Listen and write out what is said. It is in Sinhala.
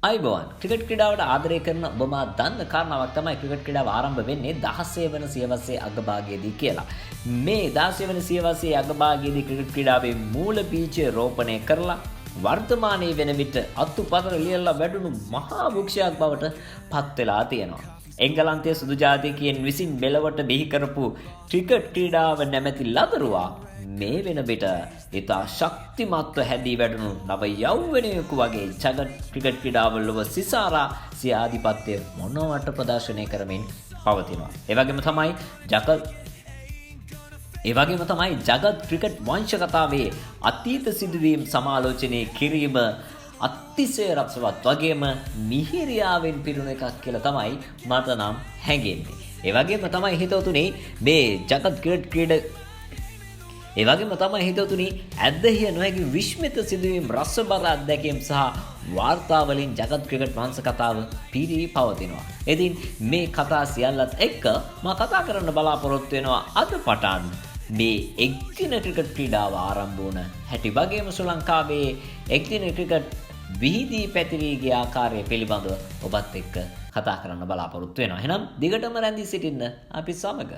අයිබෝන් ක්‍රිකට් ක්‍රීඩාවට ආදරය කරන ඔබ මා දන්න කාරණාවක් තමයි ක්‍රිකට් ක්‍රීඩාව ආරම්භ වෙන්නේ 16 වන සියවසේ අගභාගයේදී කියලා. මේ 16 වන සියවසේ අගභාගයේදී ක්‍රිකට් ක්‍රීඩාවේ මූල බීජය රෝපණය කරලා වර්තමානයේ වෙන විට අතුපතර ලියලා වැඩුණු මහා වෘක්ෂයක් බවට පත් වෙලා තියෙනවා. එංගලන්තයේ සුදු ජාතිකයන් විසින් බෙලවට බිහි කරපු ක්‍රිකට් ක්‍රීඩාව නැමැති ලදරුවා මේ වෙන විට ඉතා ශක්තිමත්ව හැදී වැඩුණු නව යෞවනයෙකු වගේ ජගත් ක්‍රිකට් ක්‍රීඩාව ලොව සිසාරා සිය ආධිපත්‍යය මොනවට ප්‍රදර්ශනය කරමින් පවතිනවා. ඒ වගේම තමයි ජගත් ක්‍රිකට් වංශ කතාවේ අතීත සිදුවීම් සමාලෝචනය කිරීම අතිශය රසවත් වගේම මිහිරියාවෙන් පිරුණු එකක් කියලා තමයි මට නම් හැඟෙන්නේ. ඒ වගේම තමයි හිතවතුනි මේ ජගත් ඇදහිය නොහැකි විශ්මිත සිදුවීම් රසබර අත්දැකීම් සහ වාර්තාවලින් ජගත් ක්‍රිකට් වංශ කතාව පිරී පවතිනවා. ඉතින් මේ කතා සියල්ලත් එක්ක මම කතා කරන්න බලාපොරොත්තු වෙනවා අද පටන් මේ එක්දින ක්‍රිකට් ක්‍රීඩාව ආරම්භ වුණ හැටි වගේම ශ්‍රී ලංකාවේ එක්දින ක්‍රිකට් විහිදී පැතිරී ගිය ආකාරය පිළිබඳව ඔබත් එක්ක කතා කරන්න බලාපොරොත්තු වෙනවා. එහෙනම් දිගටම රැඳී සිටින්න අපි සමග.